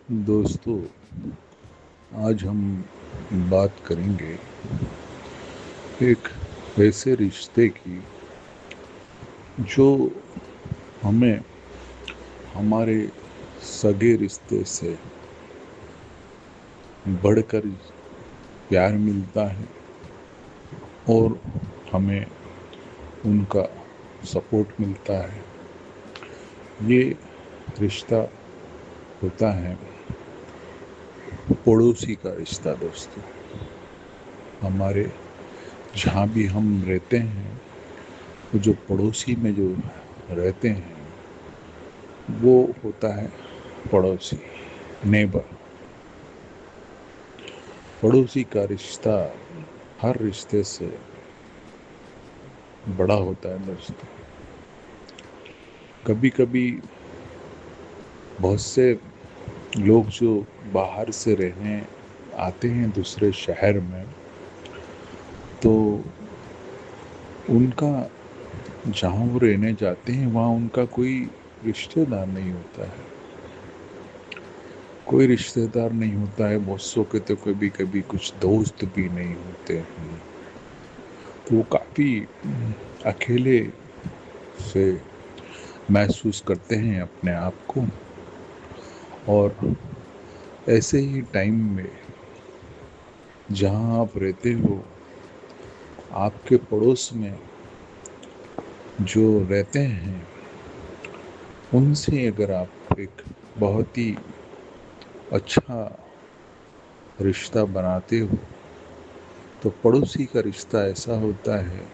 दोस्तों, आज हम बात करेंगे एक ऐसे रिश्ते की जो हमें हमारे सगे रिश्ते से बढ़कर प्यार मिलता है और हमें उनका सपोर्ट मिलता है। ये रिश्ता होता है पड़ोसी का रिश्ता। दोस्तों, हमारे जहाँ भी हम रहते हैं, वो जो पड़ोसी में जो रहते हैं वो होता है पड़ोसी, नेबर। पड़ोसी का रिश्ता हर रिश्ते से बड़ा होता है। दोस्तों, कभी कभी बहुत से लोग जो बाहर से रहने आते हैं दूसरे शहर में, तो उनका जहाँ वो रहने जाते हैं वहाँ उनका कोई रिश्तेदार नहीं होता है। कोई रिश्तेदार नहीं होता है। बहुत सौ के तो कभी कभी कुछ दोस्त भी नहीं होते हैं। तो वो काफ़ी अकेले से महसूस करते हैं अपने आप को। और ऐसे ही टाइम में जहाँ आप रहते हो, आपके पड़ोस में जो रहते हैं उनसे अगर आप एक बहुत ही अच्छा रिश्ता बनाते हो, तो पड़ोसी का रिश्ता ऐसा होता है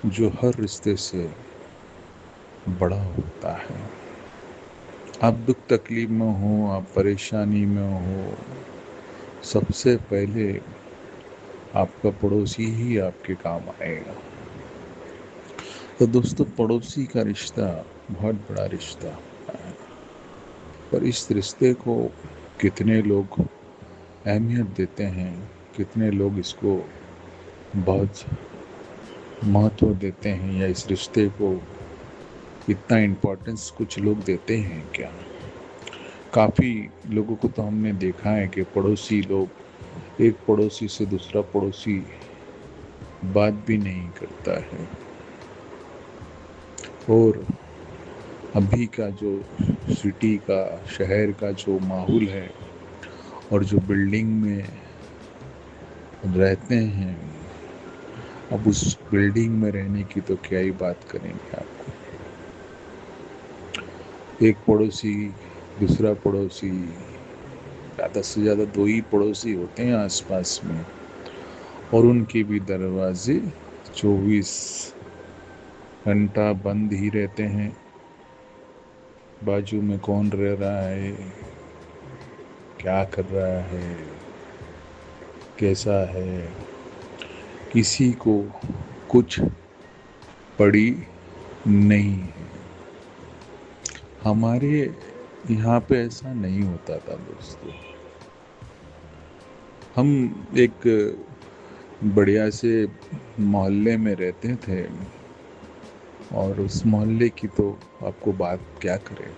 जो हर रिश्ते से बड़ा होता है। आप दुख तकलीफ में हो, आप परेशानी में हो, सबसे पहले आपका पड़ोसी ही आपके काम आएगा। तो दोस्तों, पड़ोसी का रिश्ता बहुत बड़ा रिश्ता है। पर इस रिश्ते को कितने लोग अहमियत देते हैं, कितने लोग इसको बहुत महत्व देते हैं, या इस रिश्ते को इतना इम्पोर्टेंस कुछ लोग देते हैं क्या? काफ़ी लोगों को तो हमने देखा है कि पड़ोसी लोग, एक पड़ोसी से दूसरा पड़ोसी बात भी नहीं करता है। और अभी का जो सिटी का, शहर का जो माहौल है और जो बिल्डिंग में रहते हैं, अब उस बिल्डिंग में रहने की तो क्या ही बात करेंगे। आपको एक पड़ोसी, दूसरा पड़ोसी, ज़्यादा से ज़्यादा दो ही पड़ोसी होते हैं आसपास में, और उनके भी दरवाजे 24 घंटा बंद ही रहते हैं। बाजू में कौन रह रहा है, क्या कर रहा है, कैसा है, किसी को कुछ पड़ी नहीं है। हमारे यहाँ पे ऐसा नहीं होता था। दोस्तों, हम एक बढ़िया से मोहल्ले में रहते थे, और उस मोहल्ले की तो आपको बात क्या करें।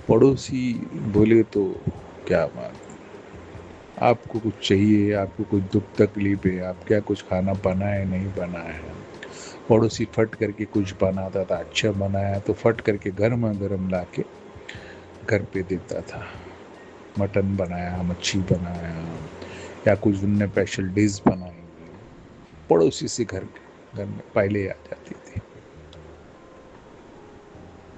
पड़ोसी बोले तो क्या बात। आपको कुछ चाहिए, आपको कुछ दुख तकलीफ है, आप क्या कुछ खाना बनाए नहीं बनाया है, पड़ोसी फट करके कुछ बनाता था, अच्छा बनाया तो फट करके गर्मा गर्म ला के घर पे देता था। मटन बनाया, मच्छी बनाया, या कुछ उनने स्पेशल डिश बनाई, पड़ोसी से घर में पहले आ जाती थी।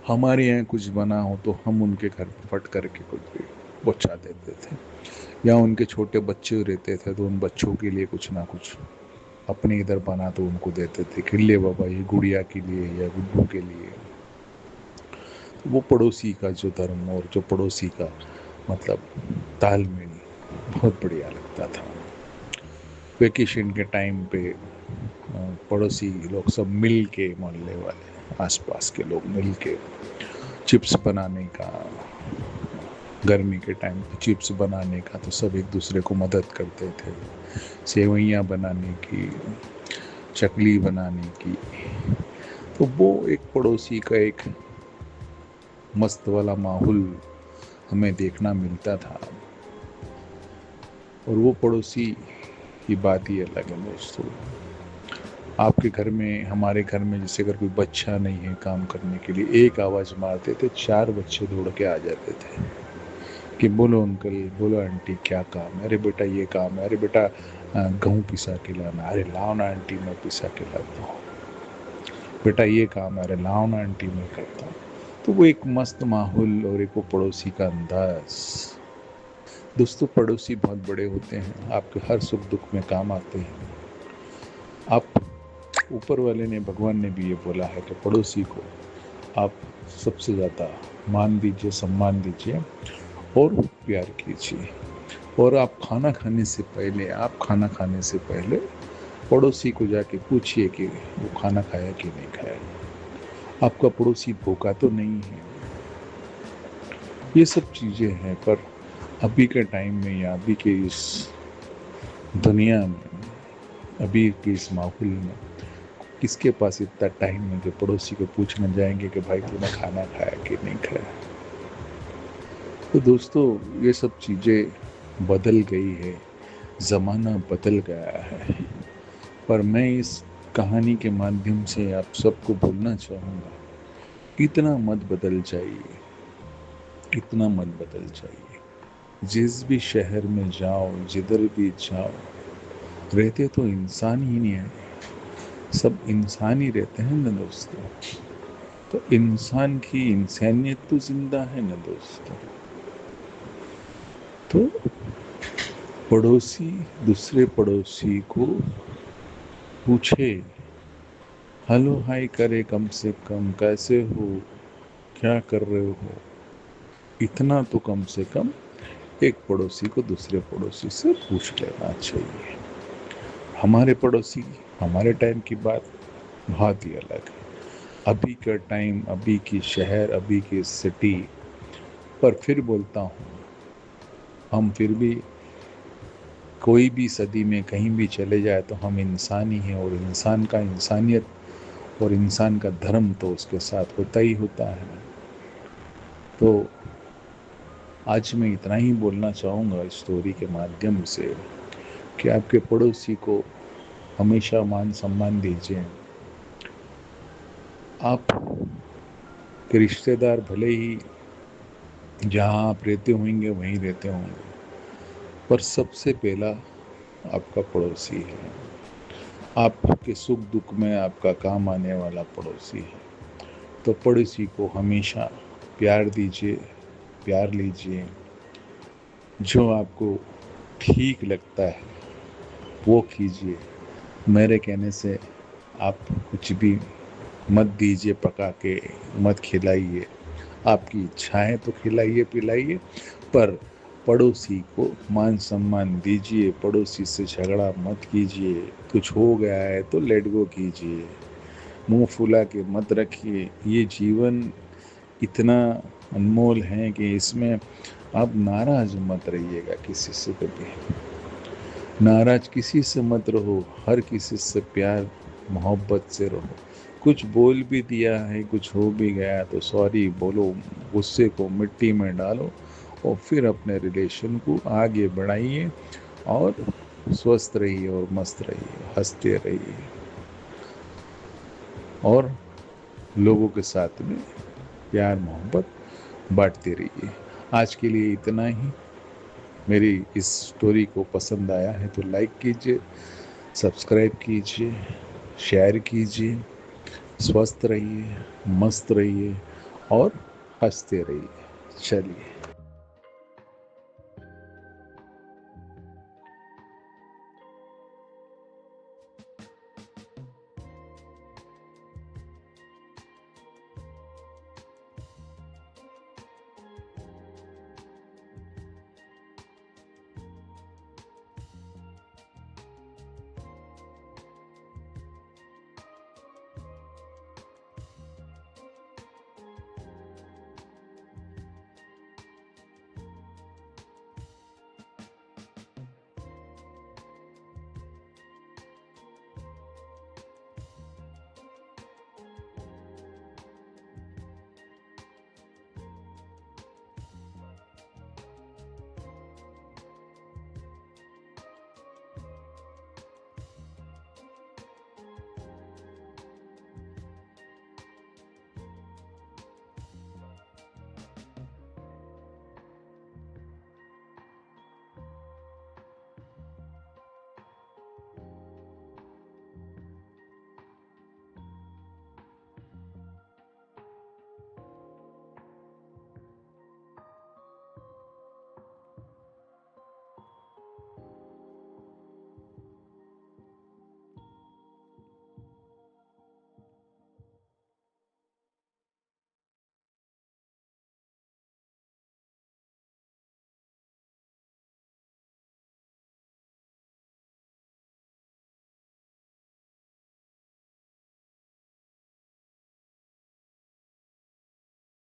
हमारे यहाँ कुछ बना हो तो हम उनके घर पे फट करके कुछ भी पहुँचा देते थे। या उनके छोटे बच्चे रहते थे तो उन बच्चों के लिए कुछ ना कुछ अपने इधर बना तो उनको देते थे कि ले बाबा, ये गुड़िया के लिए या गुड्डू के लिए। तो वो पड़ोसी का जो धर्म और जो पड़ोसी का मतलब तालमेल बहुत बढ़िया लगता था। वेकेशन के टाइम पे पड़ोसी लोग सब मिल के, मोहल्ले वाले आसपास के लोग मिल के चिप्स बनाने का, गर्मी के टाइम पे चिप्स बनाने का, तो सब एक दूसरे को मदद करते थे। सेवइयाँ बनाने की, चकली बनाने की। तो वो एक पड़ोसी का एक मस्त वाला माहौल हमें देखना मिलता था। और वो पड़ोसी की बात ही अलग है दोस्तों। आपके घर में, हमारे घर में जैसे अगर कोई बच्चा नहीं है काम करने के लिए, एक आवाज़ मारते थे 4 बच्चे दौड़ के आ जाते थे कि बोलो अंकल, बोलो आंटी, क्या काम है? अरे बेटा ये काम है। अरे बेटा गेहूँ पिसा के लाना। अरे लाओ ना आंटी, मैं पिसा के लाता हूँ। बेटा ये काम है। अरे लाओ ना आंटी, मैं करता हूँ। तो वो एक मस्त माहौल और एक वो पड़ोसी का अंदाज। दोस्तों, पड़ोसी बहुत बड़े होते हैं, आपके हर सुख दुख में काम आते हैं। आप, ऊपर वाले ने, भगवान ने भी ये बोला है कि पड़ोसी को आप सबसे ज़्यादा मान दीजिए, सम्मान दीजिए और प्यार कीजिए। और आप खाना खाने से पहले, पड़ोसी को जाके पूछिए कि वो खाना खाया कि नहीं खाया, आपका पड़ोसी भूखा तो नहीं है। ये सब चीज़ें हैं। पर अभी के टाइम में या अभी के इस दुनिया में, अभी के इस माहौल में किसके पास इतना टाइम है कि पड़ोसी को पूछने जाएंगे कि भाई तूने खाना खाया कि नहीं खाया। तो दोस्तों, ये सब चीज़ें बदल गई है, ज़माना बदल गया है। पर मैं इस कहानी के माध्यम से आप सबको बोलना चाहूँगा, इतना मत बदल जाइए, इतना मत बदल जाइए। जिस भी शहर में जाओ, जिधर भी जाओ, रहते तो इंसान ही नहीं है, सब इंसान ही रहते हैं ना दोस्तों। तो इंसान की इंसानियत तो जिंदा है ना दोस्तों। तो पड़ोसी दूसरे पड़ोसी को पूछे, हेलो हाय करे, कम से कम कैसे हो, क्या कर रहे हो, इतना तो कम से कम एक पड़ोसी को दूसरे पड़ोसी से पूछ लेना चाहिए। हमारे पड़ोसी, हमारे टाइम की बात बहुत ही अलग है। अभी का टाइम, अभी की शहर, अभी की सिटी। पर फिर बोलता हूँ, हम फिर भी कोई भी सदी में कहीं भी चले जाए तो हम इंसान ही हैं। और इंसान का इंसानियत और इंसान का धर्म तो उसके साथ होता ही होता है। तो आज मैं इतना ही बोलना चाहूँगा इस स्टोरी के माध्यम से कि आपके पड़ोसी को हमेशा मान सम्मान दीजिए। आप के रिश्तेदार भले ही जहाँ आप रहते होंगे वहीं रहते होंगे, पर सबसे पहला आपका पड़ोसी है। आपके सुख दुख में आपका काम आने वाला पड़ोसी है। तो पड़ोसी को हमेशा प्यार दीजिए, प्यार लीजिए। जो आपको ठीक लगता है वो कीजिए। मेरे कहने से आप कुछ भी मत दीजिए, पका के मत खिलाइए। आपकी इच्छा है तो खिलाइए पिलाइए, पर पड़ोसी को मान सम्मान दीजिए। पड़ोसी से झगड़ा मत कीजिए। कुछ हो गया है तो लेट गो कीजिए। मुंह फुला के मत रखिए। ये जीवन इतना अनमोल है कि इसमें आप नाराज मत रहिएगा किसी से। कभी नाराज किसी से मत रहो, हर किसी से प्यार मोहब्बत से रहो। कुछ बोल भी दिया है, कुछ हो भी गया तो सॉरी बोलो, गुस्से को मिट्टी में डालो और फिर अपने रिलेशन को आगे बढ़ाइए और स्वस्थ रहिए और मस्त रहिए, हंसते रहिए और लोगों के साथ में प्यार मोहब्बत बांटते रहिए। आज के लिए इतना ही। मेरी इस स्टोरी को पसंद आया है तो लाइक कीजिए, सब्सक्राइब कीजिए, शेयर कीजिए। स्वस्थ रहिए, मस्त रहिए और हंसते रहिए। चलिए।